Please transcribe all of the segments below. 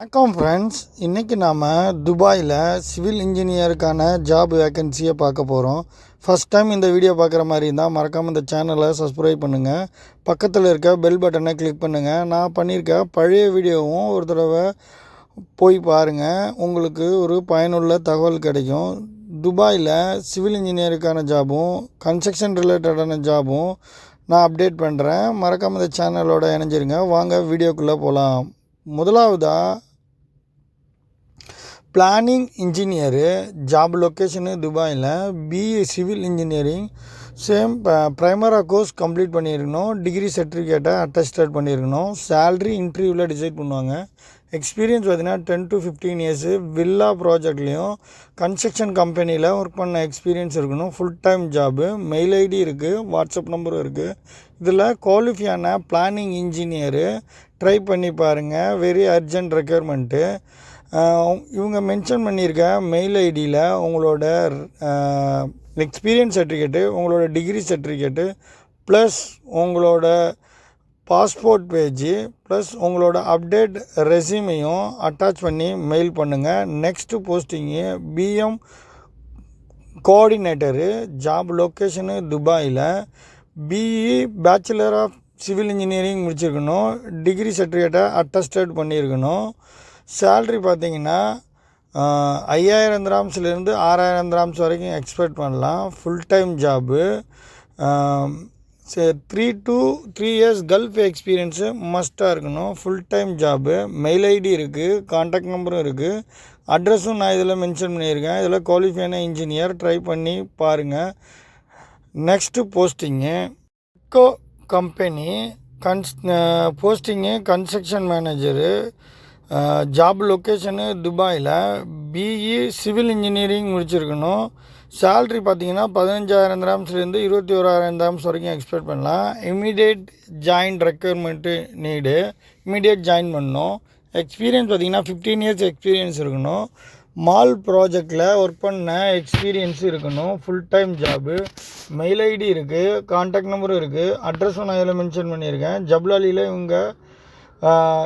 வணக்கம் ஃப்ரெண்ட்ஸ், இன்றைக்கி நாம் துபாயில் சிவில் இன்ஜினியருக்கான ஜாப் வேக்கன்சியை பார்க்க போகிறோம். ஃபஸ்ட் டைம் இந்த வீடியோ பார்க்குற மாதிரி இருந்தால் மறக்காமல் இந்த சேனலை சப்ஸ்கிரைப் பண்ணுங்கள். பக்கத்தில் இருக்க பெல் பட்டனை கிளிக் பண்ணுங்கள். நான் பண்ணியிருக்க பழைய வீடியோவும் ஒரு தடவை போய் பாருங்கள், உங்களுக்கு ஒரு பயனுள்ள தகவல் கிடைக்கும். துபாயில் சிவில் இன்ஜினியருக்கான ஜாபும் கன்ஸ்ட்ரக்ஷன் ரிலேட்டடான ஜாபும் நான் அப்டேட் பண்ணுறேன். மறக்காமல் இந்த சேனலோட இணைஞ்சிருங்க. வாங்க வீடியோக்குள்ளே போகலாம். முதலாவதாக பிளானிங் இன்ஜினியரு ஜாப் லொக்கேஷனு துபாயில். பிஇ சிவில் இன்ஜினியரிங் சேம் ப்ரைமராக கோர்ஸ் கம்ப்ளீட் பண்ணியிருக்கணும். டிகிரி சர்டிஃபிகேட்டை அட்டஸ்டட் பண்ணியிருக்கணும். சேல்ரி இன்டர்வியூவில் டிசைட் பண்ணுவாங்க. எக்ஸ்பீரியன்ஸ் பார்த்திங்கன்னா 10 to 15 இயர்ஸு வில்லா ப்ராஜெக்ட்லேயும் கன்ஸ்ட்ரக்ஷன் கம்பெனியில் ஒர்க் பண்ண எக்ஸ்பீரியன்ஸ் இருக்கணும். Full time job. Mail ID இருக்குது, வாட்ஸ்அப் நம்பரும் இருக்குது. இதில் குவாலிஃபையான பிளானிங் இன்ஜினியரு ட்ரை பண்ணி பாருங்கள். Very urgent requirement. இவங்க மென்ஷன் பண்ணியிருக்க மெயில் ஐடியில் உங்களோட எக்ஸ்பீரியன்ஸ் சர்டிஃபிகேட்டு, உங்களோட டிகிரி சர்டிஃபிகேட்டு ப்ளஸ் உங்களோட பாஸ்போர்ட் பேஜு ப்ளஸ் உங்களோட அப்டேட் ரெஸ்யூமையும் அட்டாச் பண்ணி மெயில் பண்ணுங்கள். Next posting PM coordinator job location துபாயில். BE bachelor of civil engineering முடிச்சிருக்கணும். டிகிரி சர்டிஃபிகேட்டை அட்டஸ்டட் பண்ணியிருக்கணும். சேல்ரி பார்த்திங்கன்னா 5000 திராம்ஸ்லேருந்து 6000 திராம்ஸ் வரைக்கும் எக்ஸ்பெக்ட் பண்ணலாம். Full time job. 3 to 3 years Gulf எக்ஸ்பீரியன்ஸு மஸ்ட்டாக இருக்கணும். Full time job. Mail ID இருக்குது, கான்டாக்ட் நம்பரும் இருக்குது, அட்ரஸும் நான் இதில் மென்ஷன் பண்ணியிருக்கேன். இதில் குவாலிஃபையான இன்ஜினியர் ட்ரை பண்ணி பாருங்கள். Next posting company posting construction manager. Job location துபாயில். பிஇ சிவில் இன்ஜினியரிங் முடிச்சிருக்கணும். சேல்ரி பார்த்திங்கன்னா 15000 திராம்ஸ்லேருந்து 21000 திராம்ஸ் வரைக்கும் எக்ஸ்பெக்ட் பண்ணலாம். Immediate join requirement need. Immediate join பண்ணணும். எக்ஸ்பீரியன்ஸ் பார்த்திங்கன்னா 15 இயர்ஸ் எக்ஸ்பீரியன்ஸ் இருக்கணும். மால் ப்ராஜெக்டில் ஒர்க் பண்ண எக்ஸ்பீரியன்ஸ் இருக்கணும். Full time job. Mail ID இருக்குது, கான்டாக்ட் நம்பரும் இருக்குது, அட்ரஸும் நான் இதில் மென்ஷன் பண்ணியிருக்கேன். ஜப்லாலியில் இவங்க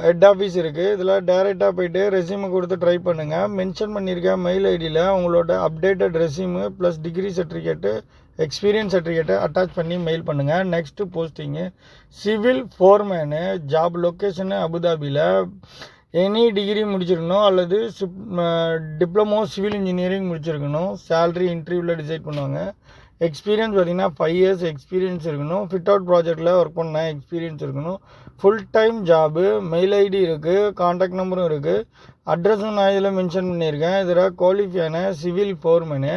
ஹெட் ஆஃபீஸ் இருக்குது. இதில் டைரெக்டாக போய்ட்டு ரெஸ்யூமை கொடுத்து ட்ரை பண்ணுங்கள். மென்ஷன் பண்ணியிருக்கேன் மெயில் ஐடியில் உங்களோட updated resume plus degree certificate, experience சர்டிஃபிகேட்டை அட்டாச் பண்ணி மெயில் பண்ணுங்கள். Next posting civil foreman. Job location அபுதாபியில். எனி டிகிரி முடிச்சிருக்கணும் அல்லது டிப்ளமோ சிவில் இன்ஜினியரிங் முடிச்சிருக்கணும். சேல்ரி இன்டர்வியூவில் டிசைட் பண்ணுவாங்க. எக்ஸ்பீரியன்ஸ் பார்த்திங்கன்னா 5 இயர்ஸ் எக்ஸ்பீரியன்ஸ் இருக்கணும். ஃபிட் அவுட் ப்ராஜெக்டில் ஒர்க் பண்ண எக்ஸ்பீரியன்ஸ் இருக்கணும். Full time job. Mail ID இருக்குது, கான்டாக்ட் நம்பரும் இருக்குது, அட்ரஸும் நான் இதில் மென்ஷன் பண்ணியிருக்கேன். இதில் குவாலிஃபையான சிவில் ஃபோர்மேனு.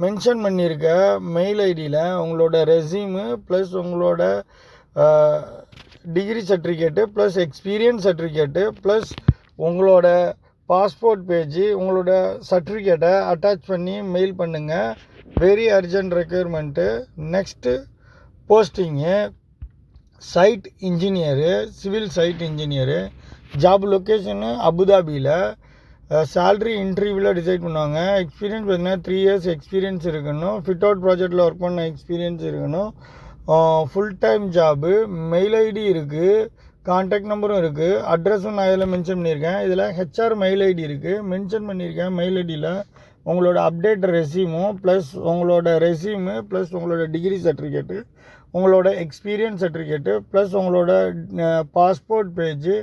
மென்ஷன் பண்ணியிருக்க மெயில் ஐடியில் உங்களோட ரெஸ்யூமு ப்ளஸ் உங்களோட degree certificate plus experience certificate plus உங்களோட பாஸ்போர்ட் பேஜு, உங்களோட சர்டிஃபிகேட்டை அட்டாச் பண்ணி மெயில் பண்ணுங்கள். Very urgent requirement. Next posting site engineer, civil site engineer. Job location அபுதாபியில். சேல்ரி இன்டர்வியூவில் டிசைட் பண்ணுவாங்க. எக்ஸ்பீரியன்ஸ் பார்த்திங்கன்னா 3 இயர்ஸ் எக்ஸ்பீரியன்ஸ் இருக்கணும். ஃபிட் அவுட் ப்ராஜெக்டில் ஒர்க் பண்ண எக்ஸ்பீரியன்ஸ் இருக்கணும். Full time job. Mail ID இருக்குது, கான்டாக்ட் நம்பரும் இருக்குது, அட்ரஸும் நான் இதில் மென்ஷன் பண்ணியிருக்கேன். இதில் ஹெச்ஆர் மெயில் ஐடி இருக்குது, மென்ஷன் பண்ணியிருக்கேன். மெயில் ஐடியில் உங்களோட அப்டேட் ரெஸ்யூமும் ப்ளஸ் உங்களோட ரெஸ்யூமு ப்ளஸ் உங்களோட டிகிரி சர்டிஃபிகேட்டு, உங்களோட எக்ஸ்பீரியன்ஸ் சர்டிஃபிகேட்டு ப்ளஸ் உங்களோட பாஸ்போர்ட் பேஜு,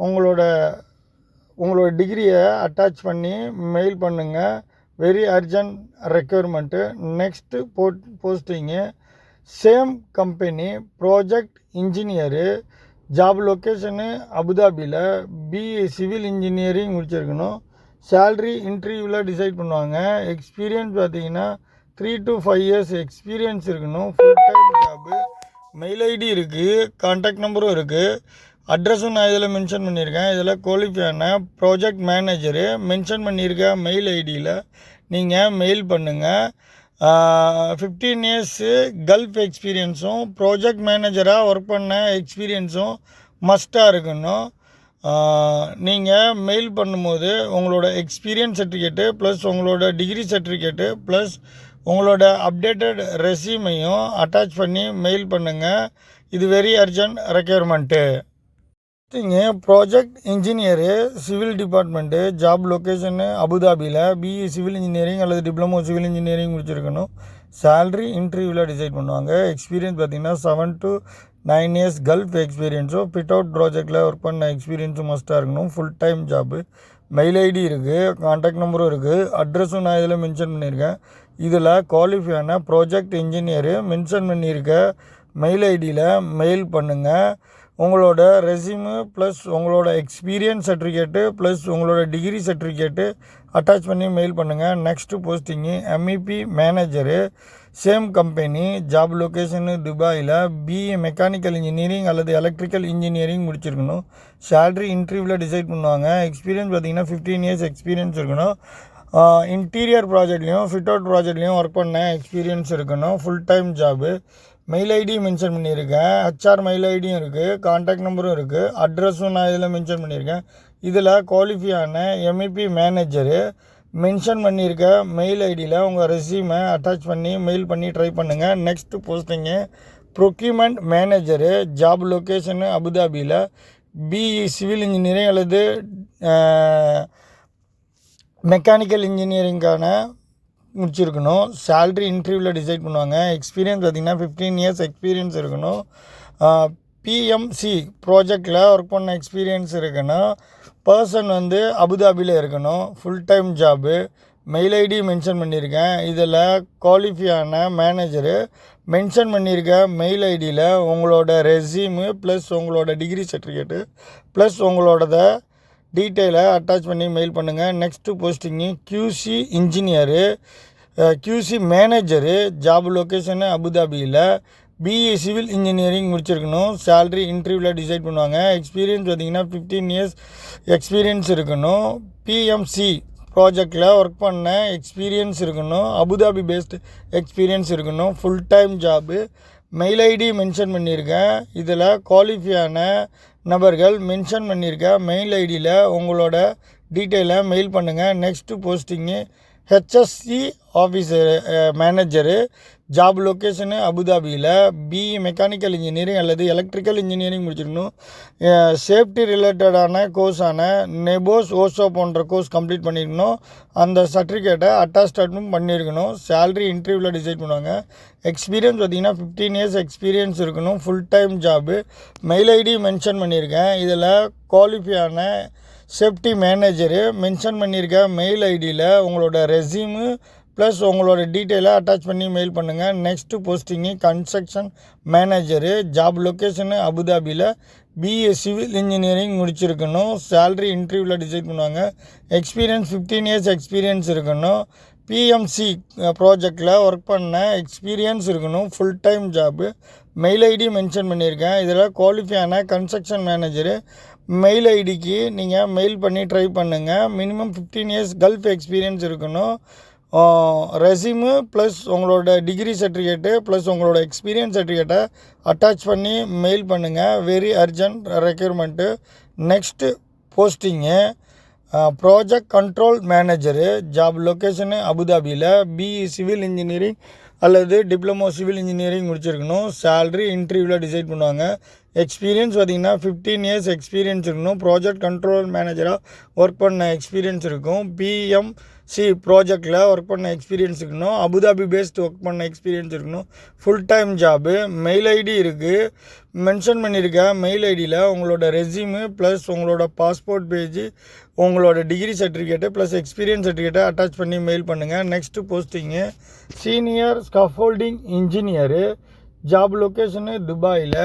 உங்களோட டிகிரியை அட்டாச் பண்ணி மெயில் பண்ணுங்கள். Very urgent requirement. Next posting same company project engineer. Job location அபுதாபியில். பிஇ சிவில் இன்ஜினியரிங் முடிச்சிருக்கணும். சேல்ரி இன்டர்வியூவில் டிசைட் பண்ணுவாங்க. எக்ஸ்பீரியன்ஸ் பார்த்திங்கன்னா 3 to 5 இயர்ஸ் எக்ஸ்பீரியன்ஸ் இருக்கணும். Full time job. Mail ID இருக்குது, கான்டாக்ட் நம்பரும் இருக்குது, அட்ரஸும் நான் இதில் மென்ஷன் பண்ணியிருக்கேன். இதில் குவாலிஃபையான ப்ராஜெக்ட் மேனேஜரு. மென்ஷன் பண்ணியிருக்க மெயில் ஐடியில் நீங்கள் மெயில் பண்ணுங்கள். 15 இயர்ஸு கல்ஃப் எக்ஸ்பீரியன்ஸும் ப்ராஜெக்ட் மேனேஜராக ஒர்க் பண்ண எக்ஸ்பீரியன்ஸும் மஸ்ட்டாக இருக்கணும். நீங்கள் மெயில் பண்ணும்போது உங்களோட எக்ஸ்பீரியன்ஸ் சர்டிஃபிகேட்டு ப்ளஸ் உங்களோட டிகிரி சர்டிஃபிகேட்டு ப்ளஸ் உங்களோட அப்டேட்டட் ரெஸ்யூமையும் அட்டாச் பண்ணி மெயில் பண்ணுங்கள். இது வெரி அர்ஜென்ட் ரெக்யர்மெண்ட்டு. இங்கே project engineer civil department job location அபுதாபியில் பிஇ சிவில் இன்ஜினியரிங் அல்லது டிப்ளமோ சிவில் இன்ஜினியரிங் முடிச்சிருக்கணும். சேல்ரி இன்டர்வியூவில் டிசைட் பண்ணுவாங்க. எக்ஸ்பீரியன்ஸ் பார்த்திங்கன்னா 7 to 9 years கல்ஃப் எக்ஸ்பீரியன்ஸோ ஃபிட் அவுட் ப்ராஜெக்டில் ஒர்க் பண்ண எக்ஸ்பீரியன்ஸும் மஸ்ட்டாக இருக்கணும். Full time job. Mail ID இருக்குது, கான்டாக்ட் நம்பரும் இருக்குது, அட்ரஸும் நான் இதில் மென்ஷன் பண்ணியிருக்கேன். இதில் குவாலிஃபையான ப்ராஜெக்ட் இன்ஜினியரு மென்ஷன் பண்ணியிருக்க மெயில் ஐடியில் மெயில் பண்ணுங்கள். உங்களோட ரெஸ்யூமு ப்ளஸ் உங்களோட எக்ஸ்பீரியன்ஸ் சர்டிஃபிகேட்டு ப்ளஸ் உங்களோட டிகிரி சர்டிஃபிகேட்டு அட்டாச் பண்ணி மெயில் பண்ணுங்கள். Next posting MEP manager, same company, job location துபாயில், பிஇ மெக்கானிக்கல் இன்ஜினியரிங் அல்லது எலக்ட்ரிக்கல் இன்ஜினியரிங் முடிச்சிருக்கணும். சேல்ரி இன்டர்வியூவில் டிசைட் பண்ணுவாங்க. எக்ஸ்பீரியன்ஸ் பார்த்திங்கன்னா 15 years எக்ஸ்பீரியன்ஸ் இருக்கணும். இன்டீரியர் ப்ராஜெக்ட்லேயும் ஃபிட் அவுட் ப்ராஜெக்ட்லேயும் ஒர்க் பண்ண எக்ஸ்பீரியன்ஸ் இருக்கணும். Full time job. Mail ID mention பண்ணியிருக்கேன். HR மெயில் ஐடியும் இருக்குது, கான்டாக்ட் நம்பரும் இருக்குது, அட்ரஸும் நான் இதில் மென்ஷன் பண்ணியிருக்கேன். இதில் குவாலிஃபையான MEP மேனேஜரு மென்ஷன் பண்ணியிருக்க மெயில் ஐடியில் உங்கள் ரெஸ்யூமை அட்டாச் பண்ணி மெயில் பண்ணி ட்ரை பண்ணுங்கள். Next posting procurement manager, job location அபுதாபியில், பிஇ சிவில் இன்ஜினியரிங் அல்லது மெக்கானிக்கல் இன்ஜினியரிங்கான முடிச்சிருக்கணும். சேல்ரி இன்டர்வியூவில் டிசைட் பண்ணுவாங்க. எக்ஸ்பீரியன்ஸ் பார்த்திங்கன்னா 15 years எக்ஸ்பீரியன்ஸ் இருக்கணும். PMC ப்ராஜெக்டில் ஒர்க் பண்ண எக்ஸ்பீரியன்ஸ் இருக்கணும். பர்சன் அபுதாபியில் இருக்கணும். Full time job. Mail ID mention பண்ணியிருக்கேன். இதில் குவாலிஃபையான மேனேஜரு மென்ஷன் பண்ணியிருக்க மெயில் ஐடியில் உங்களோட ரெஸ்யூமு ப்ளஸ் உங்களோட டிகிரி சர்டிஃபிகேட்டு ப்ளஸ் உங்களோட டீட்டெயிலை அட்டாச் பண்ணி மெயில் பண்ணுங்கள். Next posting QC engineer, QC manager, job location அபுதாபியில், பிஇ சிவில் இன்ஜினியரிங் முடிச்சிருக்கணும். சேல்ரி இன்டர்வியூவில் டிசைட் பண்ணுவாங்க. எக்ஸ்பீரியன்ஸ் பார்த்திங்கன்னா 15 years எக்ஸ்பீரியன்ஸ் இருக்கணும். PMC ப்ராஜெக்டில் ஒர்க் பண்ண எக்ஸ்பீரியன்ஸ் இருக்கணும். அபுதாபி பேஸ்டு எக்ஸ்பீரியன்ஸ் இருக்கணும். Full time job. Mail ID mention பண்ணியிருக்கேன். இதில் குவாலிஃபையான நபர்கள் மென்ஷன் பண்ணியிருக்க மெயில் ஐடியில் உங்களோட டீட்டெயிலை மெயில் பண்ணுங்கள். Next posting HSC officer manager, job location அபுதாபியில், பிஇ மெக்கானிக்கல் இன்ஜினியரிங் அல்லது எலக்ட்ரிக்கல் இன்ஜினியரிங் முடிச்சிருக்கணும். சேஃப்டி ரிலேட்டடான கோர்ஸான நெபோஸ் ஓசோ போன்ற கோர்ஸ் கம்ப்ளீட் பண்ணியிருக்கணும். அந்த சர்டிஃபிகேட்டை அட்டாச்டும் பண்ணியிருக்கணும். சேல்ரி இன்டர்வியூவில் டிசைட் பண்ணுவாங்க. எக்ஸ்பீரியன்ஸ் பார்த்திங்கன்னா 15 years எக்ஸ்பீரியன்ஸ் இருக்கணும். Full time job. Mail ID mention பண்ணியிருக்கேன். இதில் குவாலிஃபையான சேஃப்டி மேனேஜரு மென்ஷன் பண்ணியிருக்க மெயில் ஐடியில் உங்களோட ரெஸ்யூமு ப்ளஸ் உங்களோட டீட்டெயிலை அட்டாச் பண்ணி மெயில் பண்ணுங்கள். Next posting construction manager, job location அபுதாபியில், பிஇ சிவில் இன்ஜினியரிங் முடிச்சிருக்கணும். சேல்ரி இன்டர்வியூவில் டிசைட் பண்ணுவாங்க. எக்ஸ்பீரியன்ஸ் 15 years எக்ஸ்பீரியன்ஸ் இருக்கணும். PMC ப்ராஜெக்டில் ஒர்க் பண்ண எக்ஸ்பீரியன்ஸ் இருக்கணும். Full time job. Mail ID mention பண்ணியிருக்கேன். இதில் குவாலிஃபையான கன்ஸ்ட்ரக்ஷன் மேனேஜரு மெயில் ஐடிக்கு நீங்கள் மெயில் பண்ணி ட்ரை பண்ணுங்கள். மினிமம் 15 years கல்ஃப் எக்ஸ்பீரியன்ஸ் இருக்கணும். ரெஸ்யூமு ப்ளஸ் உங்களோட டிகிரி சர்டிஃபிகேட்டு ப்ளஸ் உங்களோட எக்ஸ்பீரியன்ஸ் சர்டிஃபிகேட்டை அட்டாச் பண்ணி மெயில் பண்ணுங்கள். Very urgent recruitment. Next posting project control manager, job location அபுதாபியில், பிஇ சிவில் இன்ஜினியரிங் அல்லது டிப்ளமோ சிவில் இன்ஜினியரிங் முடிச்சிருக்கணும். சேல்ரி இன்டர்வியூவில் டிசைட் பண்ணுவாங்க. எக்ஸ்பீரியன்ஸ் பார்த்திங்கன்னா 15 years எக்ஸ்பீரியன்ஸ் இருக்கணும். ப்ராஜெக்ட் கண்ட்ரோல் மேனேஜராக ஒர்க் பண்ண எக்ஸ்பீரியன்ஸ் இருக்கும். PMC ப்ராஜெக்டில் ஒர்க் பண்ண எக்ஸ்பீரியன்ஸ் இருக்கணும். அபுதாபி பேஸ்டு ஒர்க் பண்ண எக்ஸ்பீரியன்ஸ் இருக்கணும். Full time job. Mail ID இருக்குது. மென்ஷன் பண்ணியிருக்க மெயில் ஐடியில் உங்களோட ரெஸ்யூமு ப்ளஸ் உங்களோட பாஸ்போர்ட் பேஜ், உங்களோட டிகிரி சர்டிஃபிகேட்டு ப்ளஸ் எக்ஸ்பீரியன்ஸ் சர்டிஃபிகேட்டை அட்டாச் பண்ணி மெயில் பண்ணுங்கள். Next posting senior scaffolding engineer, job location துபாயில்,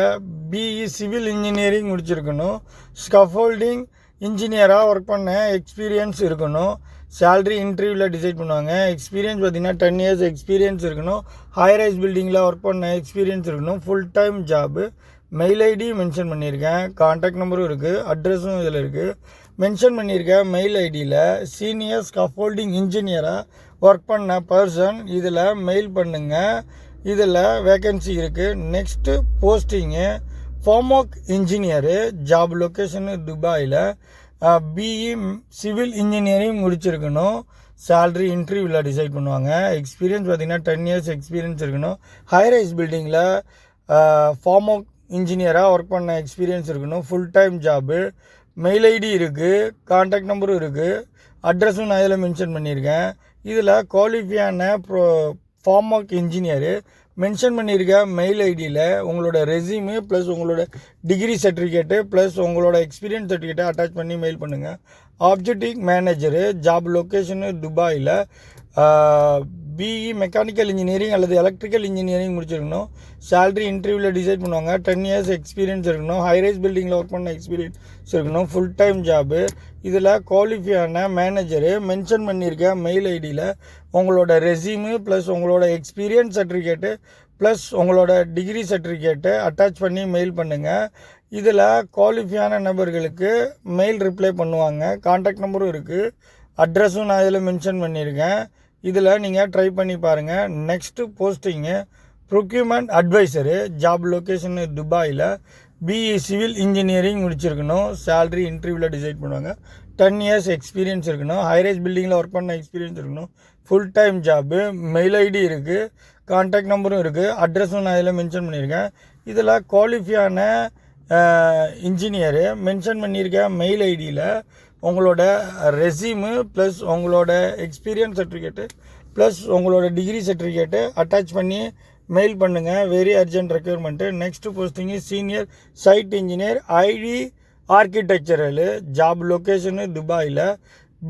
பிஇ சிவில் இன்ஜினியரிங் முடிச்சிருக்கணும். ஸ்கஃபோல்டிங் இன்ஜினியராக ஒர்க் பண்ண எக்ஸ்பீரியன்ஸ் இருக்கணும். சேல்ரி இன்டர்வியூவில் டிசைட் பண்ணுவாங்க. எக்ஸ்பீரியன்ஸ் பார்த்திங்கன்னா 10 years எக்ஸ்பீரியன்ஸ் இருக்கணும். ஹைரைஸ் பில்டிங்கில் ஒர்க் பண்ண எக்ஸ்பீரியன்ஸ் இருக்கணும். Full time job. Mail ID mention பண்ணியிருக்கேன். கான்டாக்ட் நம்பரும் இருக்குது, அட்ரஸும் இதில் இருக்குது. மென்ஷன் பண்ணியிருக்க மெயில் ஐடியில் சீனியர் ஸ்கஃபோல்டிங் இன்ஜினியராக ஒர்க் பண்ண பர்சன் இதில் மெயில் பண்ணுங்கள். இதில் வேக்கன்சி இருக்குது. Next posting formwork engineer, job location துபாயில், பிஇ சிவில் இன்ஜினியரிங் முடிச்சிருக்கணும். சேல்ரி இன்டர்வியூவில் டிசைட் பண்ணுவாங்க. எக்ஸ்பீரியன்ஸ் பார்த்திங்கன்னா 10 years எக்ஸ்பீரியன்ஸ் இருக்கணும். ஹைரைஸ் பில்டிங்கில் ஃபார்மோக் இன்ஜினியராக ஒர்க் பண்ண எக்ஸ்பீரியன்ஸ் இருக்கணும். Full time job. Mail ID இருக்குது, கான்டாக்ட் நம்பரும் இருக்குது, அட்ரஸும் நான் இதில் மென்ஷன் பண்ணியிருக்கேன். இதில் குவாலிஃபையான ஃபார்ம் ஒர்க் இன்ஜினியரு மென்ஷன் பண்ணியிருக்க மெயில் ஐடியில் உங்களோட ரெஸ்யூமு ப்ளஸ் உங்களோட டிகிரி சர்டிஃபிகேட்டு ப்ளஸ் உங்களோட எக்ஸ்பீரியன்ஸ் சர்டிஃபிகேட்டை அட்டாச் பண்ணி மெயில் பண்ணுங்கள். ஆப்ஜெக்டிவ் மேனேஜரு, ஜாப் லொக்கேஷனு துபாயில், பிஇ மெக்கானிக்கல் இன்ஜினியரிங் அல்லது எலக்ட்ரிக்கல் இன்ஜினியரிங் முடிச்சிருக்கணும். சேலரி இன்டர்வியூவில் டிசைட் பண்ணுவாங்க. 10 years எக்ஸ்பீரியன்ஸ் இருக்கணும். ஹைரைஸ் பில்டிங்கில் ஒர்க் பண்ண எக்ஸ்பீரியன்ஸ் இருக்கணும். Full time job. இதில் குவாலிஃபையான மேனேஜரு மென்ஷன் பண்ணியிருக்க மெயில் ஐடியில் உங்களோட ரெஸ்யூமு ப்ளஸ் உங்களோட எக்ஸ்பீரியன்ஸ் சர்டிஃபிகேட்டு ப்ளஸ் உங்களோட டிகிரி சர்டிஃபிகேட்டை அட்டாச் பண்ணி மெயில் பண்ணுங்கள். இதில் குவாலிஃபையான நபர்களுக்கு மெயில் ரிப்ளை பண்ணுவாங்க. கான்டாக்ட் நம்பரும் இருக்குது, அட்ரஸும் நான் இதில் மென்ஷன் பண்ணியிருக்கேன். இதில் நீங்கள் ட்ரை பண்ணி பாருங்கள். Next posting procurement advisor, job location துபாயில், பிஇ சிவில் இன்ஜினியரிங் முடிச்சிருக்கணும். சேலரி இன்டர்வியூவில் டிசைட் பண்ணுவாங்க. 10 years எக்ஸ்பீரியன்ஸ் இருக்கணும். ஹைரைஸ் பில்டிங்கில் ஒர்க் பண்ண எக்ஸ்பீரியன்ஸ் இருக்கணும். Full time job. Mail ID இருக்குது, கான்டாக்ட் நம்பரும் இருக்குது, அட்ரஸும் நான் இதில் மென்ஷன் பண்ணியிருக்கேன். இதில் குவாலிஃபையான இன்ஜினியரு மென்ஷன் பண்ணியிருக்க மெயில் ஐடியில் உங்களோட ரெஸ்யூமு ப்ளஸ் உங்களோட எக்ஸ்பீரியன்ஸ் சர்டிஃபிகேட்டு ப்ளஸ் உங்களோட டிகிரி சர்டிஃபிகேட்டு அட்டாச் பண்ணி மெயில் பண்ணுங்கள். Very urgent requirement. Next posting senior side engineer, ID architectural, job location துபாயில்,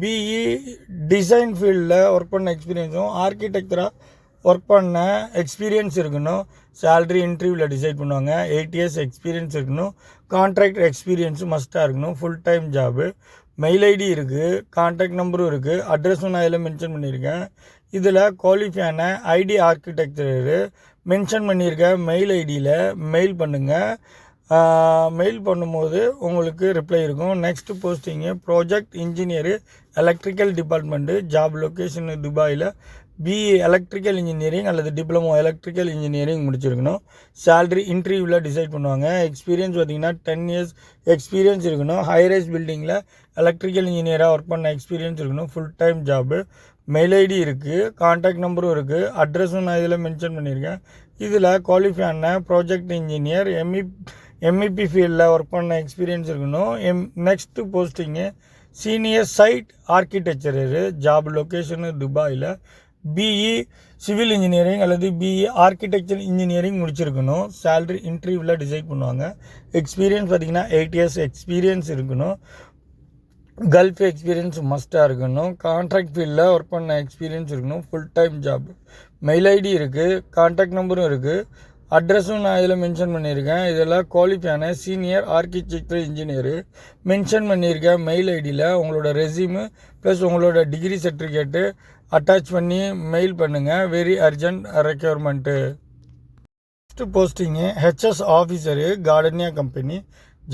பிஇ டிசைன் ஃபீல்டில் ஒர்க் பண்ண எக்ஸ்பீரியன்ஸும் ஆர்கிடெக்சராக ஒர்க் பண்ண எக்ஸ்பீரியன்ஸ் இருக்கணும். சேலரி இன்டர்வியூவில் டிசைட் பண்ணுவாங்க. 8 years எக்ஸ்பீரியன்ஸ் இருக்கணும். கான்ட்ராக்ட் எக்ஸ்பீரியன்ஸும் மஸ்ட்டாக இருக்கணும். Full time job. Mail ID இருக்குது, கான்டாக்ட் நம்பரும் இருக்குது, அட்ரஸும் நான் இதில் மென்ஷன் பண்ணியிருக்கேன். இதில் குவாலிஃபையான ஐடி ஆர்கிடெக்சரு மென்ஷன் பண்ணியிருக்க மெயில் ஐடியில் மெயில் பண்ணுங்கள். மெயில் பண்ணும்போது உங்களுக்கு ரிப்ளை இருக்கும். Next posting project engineer, electrical department, job location துபாயில், பிஇ எலக்ட்ரிக்கல் இன்ஜினியரிங் அல்லது டிப்ளமோ எலக்ட்ரிக்கல் இன்ஜினியரிங் முடிச்சிருக்கணும். சேலரி இன்டர்வியூவில் டிசைட் பண்ணுவாங்க. எக்ஸ்பீரியன்ஸ் பார்த்திங்கன்னா 10 years எக்ஸ்பீரியன்ஸ் இருக்கணும். ஹைரைஸ் பில்டிங்கில் எலக்ட்ரிக்கல் இன்ஜினியராக ஒர்க் பண்ண எக்ஸ்பீரியன்ஸ் இருக்கணும். Full time job. Mail ID இருக்குது, கான்டாக்ட் நம்பரும் இருக்குது, அட்ரஸும் நான் இதில் மென்ஷன் பண்ணியிருக்கேன். இதில் குவாலிஃபையான ப்ராஜெக்ட் இன்ஜினியர், எம்இபி ஃபீல்டில் ஒர்க் பண்ண எக்ஸ்பீரியன்ஸ் இருக்கணும். Next posting senior site architecture, job location துபாயில், பிஇ சிவில் இன்ஜினியரிங் அல்லது பிஇ ஆர்கிடெக்சர் இன்ஜினியரிங் முடிச்சிருக்கணும். சேலரி இன்டர்வியூவில் டிசைட் பண்ணுவாங்க. எக்ஸ்பீரியன்ஸ் பார்த்திங்கன்னா 8 years எக்ஸ்பீரியன்ஸ் இருக்கணும். கல்ஃப் எக்ஸ்பீரியன்ஸ் மஸ்ட்டாக இருக்கணும். கான்ட்ராக்ட் ஃபீல்டில் ஒர்க் பண்ண எக்ஸ்பீரியன்ஸ் இருக்கணும். Full time job. Mail ID இருக்குது, கான்டாக்ட் நம்பரும் இருக்குது, அட்ரஸும் நான் இதில் மென்ஷன் பண்ணியிருக்கேன். இதெல்லாம் குவாலிஃபையான சீனியர் ஆர்கிடெக்சர் இன்ஜினியரு மென்ஷன் பண்ணியிருக்க மெயில் ஐடியில் உங்களோட ரெஸ்யூமு ப்ளஸ் உங்களோட டிகிரி சர்டிஃபிகேட்டு அட்டாச் பண்ணி மெயில் பண்ணுங்கள். Very urgent requirement. Next posting HS officer, Gardenia company,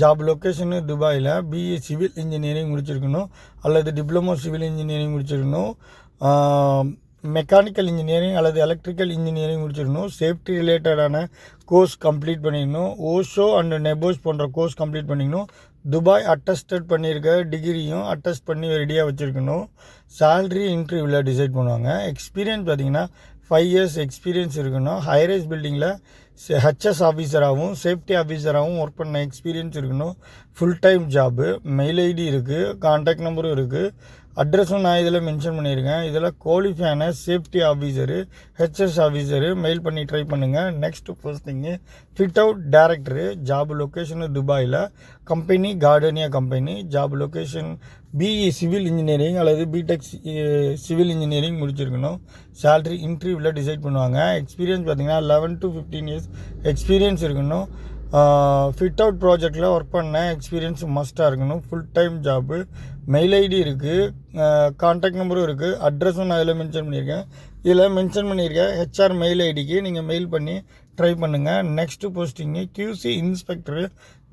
job location துபாயில், பிஇ சிவில் இன்ஜினியரிங் முடிச்சிருக்கணும் அல்லது டிப்ளமோ சிவில் இன்ஜினியரிங் முடிச்சிருக்கணும். மெக்கானிக்கல் இன்ஜினியரிங் அல்லது எலக்ட்ரிக்கல் இன்ஜினியரிங் முடிச்சிருக்கணும். சேஃப்டி ரிலேட்டடான கோர்ஸ் கம்ப்ளீட் பண்ணிக்கணும். ஓஷோ அண்ட் நெபோஸ் போன்ற கோர்ஸ் கம்ப்ளீட் பண்ணிக்கணும். துபாய் அட்டஸ்டட் பண்ணியிருக்க டிகிரியும் அட்டஸ்ட் பண்ணி ரெடியாக வச்சுருக்கணும். சேலரி இன்டர்வியூவில் டிசைட் பண்ணுவாங்க. எக்ஸ்பீரியன்ஸ் பார்த்திங்கன்னா 5 years எக்ஸ்பீரியன்ஸ் இருக்கணும். ஹைரைஸ் பில்டிங்கில் ஹெச்எஸ் ஆஃபீஸராகவும் சேஃப்டி ஆஃபீஸராகவும் ஒர்க் பண்ண எக்ஸ்பீரியன்ஸ் இருக்கணும். Full time job. Mail ID இருக்குது, கான்டாக்ட் நம்பரும் இருக்குது, அட்ரஸும் நான் இதில் மென்ஷன் பண்ணியிருக்கேன். இதில் குவாலிஃபையான safety officer, HS officer mail பண்ணி ட்ரை பண்ணுங்கள். Next posting fit out director, job location துபாயில், company Gardenia company, job location BE civil engineering அல்லது பிடெக் சிவில் இன்ஜினியரிங் முடிச்சிருக்கணும். சேலரி இன்டர்வியூவில் டிசைட் பண்ணுவாங்க. எக்ஸ்பீரியன்ஸ் பார்த்திங்கன்னா 11 to 15 years எக்ஸ்பீரியன்ஸ் இருக்கணும். ஃபிட் அவுட் ப்ராஜெக்டில் ஒர்க் பண்ண எக்ஸ்பீரியன்ஸ் மஸ்ட்டாக இருக்கணும். Full time job. Mail ID இருக்குது, கான்டாக்ட் நம்பரும் இருக்குது, அட்ரஸும் நான் இதில் மென்ஷன் பண்ணியிருக்கேன். இதில் மென்ஷன் பண்ணியிருக்கேன் ஹெச்ஆர் மெயில் ஐடிக்கு நீங்கள் மெயில் பண்ணி ட்ரை பண்ணுங்கள். Next posting QC inspector,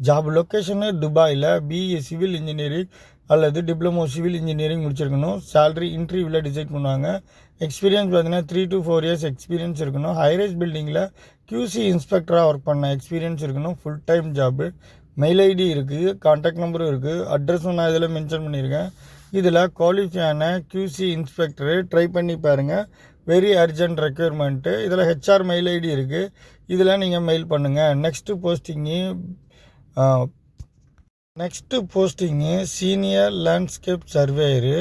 job location துபாயில், பிஇ சிவில் இன்ஜினியரிங் அல்லது டிப்ளமோ சிவில் இன்ஜினியரிங் முடிச்சிருக்கணும். சேலரி இன்டர்வியூவில் டிசைட் பண்ணுவாங்க. எக்ஸ்பீரியன்ஸ் பார்த்தீங்கன்னா 3 to 4 years எக்ஸ்பீரியன்ஸ் இருக்கணும். ஹைரைஸ் பில்டிங்கில் கியூசி இன்ஸ்பெக்டராக ஒர்க் பண்ண எக்ஸ்பீரியன்ஸ் இருக்கணும். Full time job. Mail ID இருக்குது, கான்டாக்ட் நம்பரும் இருக்குது, அட்ரஸும் நான் இதில் மென்ஷன் பண்ணியிருக்கேன். இதில் குவாலிஃபையான கியூசி இன்ஸ்பெக்டரு ட்ரை பண்ணி பாருங்கள். Very urgent requirement. இதில் ஹெச்ஆர் மெயில் ஐடி இருக்குது, இதில் நீங்கள் மெயில் பண்ணுங்கள். Next posting senior landscape surveyor.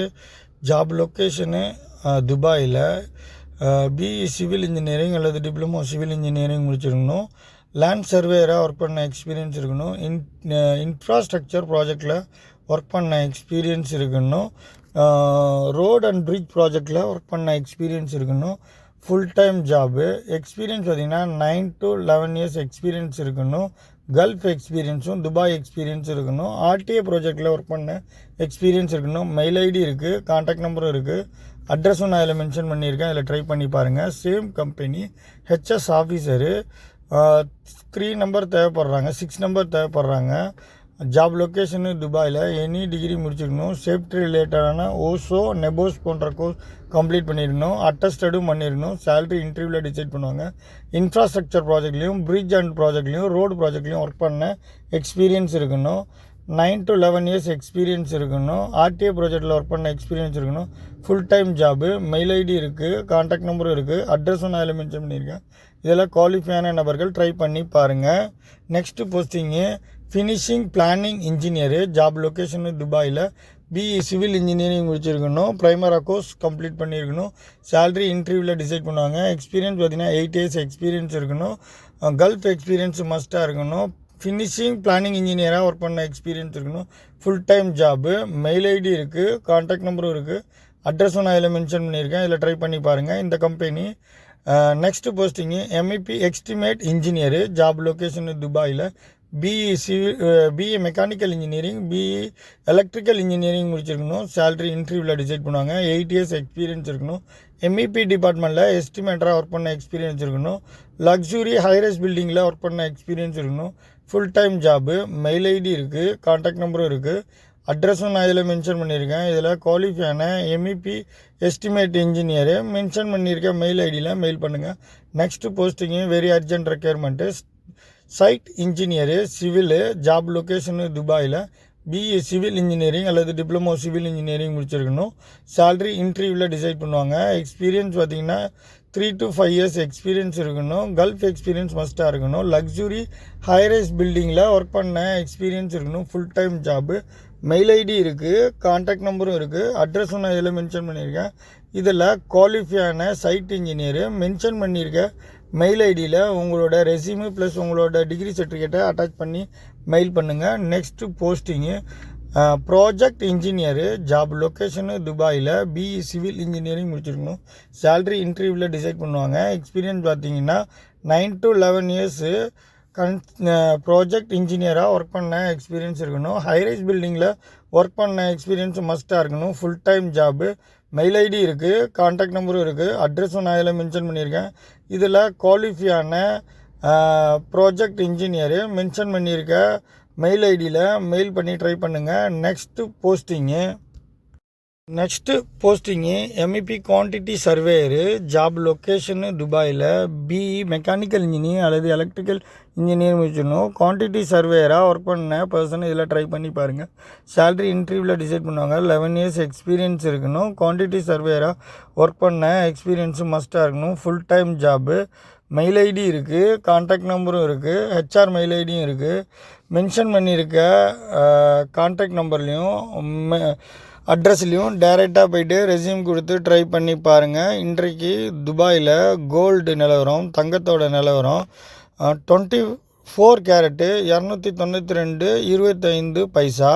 Job location துபாயில். பிஇ சிவில் இன்ஜினியரிங் அல்லது டிப்ளமோ சிவில் இன்ஜினியரிங் முடிச்சிருக்கணும். லேண்ட் சர்வேயராக ஒர்க் பண்ண எக்ஸ்பீரியன்ஸ் இருக்கணும். இன்ஃப்ராஸ்ட்ரக்சர் ப்ராஜெக்டில் ஒர்க் பண்ண எக்ஸ்பீரியன்ஸ் இருக்கணும். ரோட் அண்ட் பிரிட்ஜ் ப்ராஜெக்டில் ஒர்க் பண்ண எக்ஸ்பீரியன்ஸ் இருக்கணும். Full time job. எக்ஸ்பீரியன்ஸ் பார்த்திங்கன்னா 9 to 11 years எக்ஸ்பீரியன்ஸ் இருக்கணும். கல்ஃப் எக்ஸ்பீரியன்ஸும் துபாய் எக்ஸ்பீரியன்ஸ் இருக்கணும். ஆர்டிஏ ப்ராஜெக்டில் ஒர்க் பண்ண எக்ஸ்பீரியன்ஸ் இருக்கணும். மெயில் ஐடி இருக்குது, கான்டாக்ட் நம்பரும் இருக்குது, அட்ரஸும் நான் இதில் மென்ஷன் பண்ணியிருக்கேன். இதில் ட்ரை பண்ணி பாருங்கள். Same company. HS officer. 3 number தேவைப்படுறாங்க, 6 நம்பர் தேவைப்படுறாங்க. ஜாப் லொக்கேஷனு துபாயில். எனி டிகிரி முடிச்சிருக்கணும். சேஃப்டி ரிலேட்டடான ஓசோ நெபோஸ் போன்ற கோர்ஸ் கம்ப்ளீட் பண்ணியிருக்கணும். அட்டஸ்டடும் பண்ணியிருக்கணும். சேலரி இன்டர்வியூவில் டிசைட் பண்ணுவாங்க. இன்ஃப்ராஸ்ட்ரக்சர் ப்ராஜெக்ட்லேயும் பிரிட்ஜ் அண்ட் ப்ராஜெக்ட்லேயும் ரோடு ப்ராஜெக்ட்லேயும் ஒர்க் பண்ண எக்ஸ்பீரியன்ஸ் இருக்கணும். 9 to 11 years எக்ஸ்பீரியன்ஸ் இருக்கணும். ஆர்டிஏ ப்ராஜெக்டில் ஒர்க் பண்ண எக்ஸ்பீரியன்ஸ் இருக்கணும். Full time job. Mail ID இருக்குது, கான்டாக்ட் நம்பரும் இருக்குது, அட்ரஸும் நான் இதில் மென்ஷன் பண்ணியிருக்கேன். இதில் குவாலிஃபையான நபர்கள் ட்ரை பண்ணி பாருங்கள். Next posting finishing planning engineer. Job location துபாயில். பிஇ சிவில் இன்ஜினியரிங் முடிச்சிருக்கணும். ப்ரைமரா கோர்ஸ் கம்ப்ளீட் பண்ணியிருக்கணும். சேலரி இன்டர்வியூவில் டிசைட் பண்ணுவாங்க. எக்ஸ்பீரியன்ஸ் பார்த்திங்கன்னா 8 years எக்ஸ்பீரியன்ஸ் இருக்கணும். கல்ஃப் எக்ஸ்பீரியன்ஸ் மஸ்ட்டாக இருக்கணும். ஃபினிஷிங் பிளானிங் இன்ஜினியராக ஒர்க் பண்ண எக்ஸ்பீரியன்ஸ் இருக்கணும். Full time job. Mail ID இருக்குது, கான்டாக்ட் நம்பரும் இருக்குது, அட்ரஸும் நான் இதில் மென்ஷன் பண்ணியிருக்கேன். இதில் ட்ரை பண்ணி பாருங்கள் இந்த company. Next posting MEP estimate engineer. Job location துபாயில். BE mechanical engineering, BE electrical engineering முடிச்சிருக்கணும். சேலரி இன்டர்வியூவில் டிசைட் பண்ணுவாங்க. 8 years எக்ஸ்பீரியன்ஸ் இருக்கணும். MEP டிபார்ட்மெண்ட்டில் எஸ்டிமேட்டராக ஒர்க் பண்ண எக்ஸ்பீரியன்ஸ் இருக்கணும். லக்ஸுரி ஹைரைஸ் பில்டிங்கில் ஒர்க் பண்ண எக்ஸ்பீரியன்ஸ் இருக்கணும். Full time job. Mail ID இருக்குது, கான்டாக்ட் நம்பரும் இருக்குது, அட்ரஸும் நான் இதில் மென்ஷன் பண்ணியிருக்கேன். இதில் குவாலிஃபையான MEP எஸ்டிமேட் இன்ஜினியரு மென்ஷன் பண்ணியிருக்க மெயில் ஐடியில் மெயில் பண்ணுங்கள். Next posting very urgent requirement site engineer civil. Job location துபாயில். பிஇ சிவில் இன்ஜினியரிங் அல்லது டிப்ளமோ சிவில் இன்ஜினியரிங் முடிச்சிருக்கணும். சேலரி இன்டர்வியூவில் டிசைட் பண்ணுவாங்க. எக்ஸ்பீரியன்ஸ் பார்த்திங்கன்னா 3 to 5 years எக்ஸ்பீரியன்ஸ் இருக்கணும். கல்ஃப் எக்ஸ்பீரியன்ஸ் மஸ்ட்டாக இருக்கணும். லக்ஸுரி ஹைரைஸ் பில்டிங்கில் ஒர்க் பண்ண எக்ஸ்பீரியன்ஸ் இருக்கணும். Full time job. Mail ID இருக்குது, கான்டாக்ட் நம்பரும் இருக்குது, அட்ரஸும் நான் இதில் மென்ஷன் பண்ணியிருக்கேன். இதில் குவாலிஃபையான சைட் இன்ஜினியரு மென்ஷன் பண்ணியிருக்க மெயில் ஐடியில் உங்களோட ரெஸ்யூமு ப்ளஸ் உங்களோட டிகிரி சர்டிஃபிகேட்டை அட்டாச் பண்ணி மெயில் பண்ணுங்கள். Next posting project engineer. Job location துபாயில். பிஇ சிவில் இன்ஜினியரிங் முடிச்சிருக்கணும். சேலரி இன்டர்வியூவில் டிசைட் பண்ணுவாங்க. எக்ஸ்பீரியன்ஸ் பார்த்தீங்கன்னா 9 to 11 years ப்ராஜெக்ட் இன்ஜினியராக ஒர்க் பண்ண எக்ஸ்பீரியன்ஸ் இருக்கணும். ஹைரைஸ் பில்டிங்கில் ஒர்க் பண்ண எக்ஸ்பீரியன்ஸ் மஸ்ட்டாக இருக்கணும். Full time job. Mail ID இருக்குது, கான்டாக்ட் நம்பரும் இருக்குது, அட்ரஸும் நான் இதில் மென்ஷன் பண்ணியிருக்கேன். இதில் குவாலிஃபையான ப்ராஜெக்ட் இன்ஜினியரு மென்ஷன் பண்ணியிருக்க மெயில் ஐடியில் மெயில் பண்ணி ட்ரை பண்ணுங்கள். Next posting MEP quantity surveyor. Job location துபாயில். பிஇ மெக்கானிக்கல் இன்ஜினியர் அல்லது எலக்ட்ரிக்கல் இன்ஜினியர் முடிச்சிடணும். குவான்டிட்டி சர்வேயராக ஒர்க் பண்ண பர்சன் இதில் ட்ரை பண்ணி பாருங்கள். சேலரி இன்டர்வியூவில் டிசைட் பண்ணுவாங்க. 11 years எக்ஸ்பீரியன்ஸ் இருக்கணும். குவான்டிட்டி சர்வேயராக ஒர்க் பண்ண எக்ஸ்பீரியன்ஸும் மஸ்ட்டாக இருக்கணும். Full time job. Mail ID இருக்குது, கான்டாக்ட் நம்பரும் இருக்குது, ஹெச்ஆர் மெயில் ஐடியும் இருக்குது. மென்ஷன் பண்ணியிருக்க கான்டாக்ட் நம்பர்லேயும் அட்ரஸ்லேயும் டைரெக்டாக போய்ட்டு ரெஸ்யூம் கொடுத்து ட்ரை பண்ணி பாருங்கள். இன்றைக்கு துபாயில் கோல்டு நிலவரம், தங்கத்தோட நிலவரம் 24 கேரட்டு 292.25 பைசா.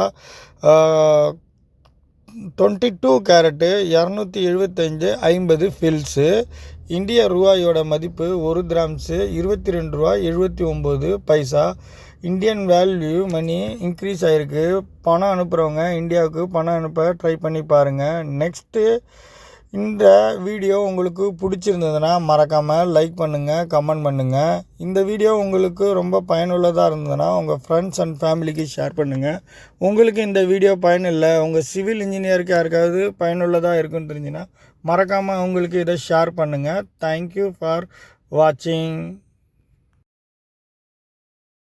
22 கேரட்டு 275.50 ஃபில்ஸு. இந்திய ரூபாயோட மதிப்பு 1 கிராம்ஸு 22.79 பைசா. இந்தியன் வேல்யூ மணி இன்க்ரீஸ் ஆகிருக்கு. பணம் அனுப்புகிறவங்க இந்தியாவுக்கு பணம் அனுப்ப ட்ரை பண்ணி பாருங்கள். நெக்ஸ்ட்டு இந்த வீடியோ உங்களுக்கு பிடிச்சிருந்ததுன்னா மறக்காமல் லைக் பண்ணுங்கள், கமெண்ட் பண்ணுங்கள். இந்த வீடியோ உங்களுக்கு ரொம்ப பயனுள்ளதாக இருந்ததுன்னா உங்கள் ஃப்ரெண்ட்ஸ் அண்ட் ஃபேமிலிக்கு ஷேர் பண்ணுங்கள். உங்களுக்கு இந்த வீடியோ பயனில்லை, உங்கள் சிவில் இன்ஜினியருக்கு யாருக்காவது பயனுள்ளதாக இருக்குன்னு தெரிஞ்சுன்னா மறக்காமல் அவங்களுக்கு இதை ஷேர் பண்ணுங்கள். தேங்க்யூ ஃபார் வாட்சிங்.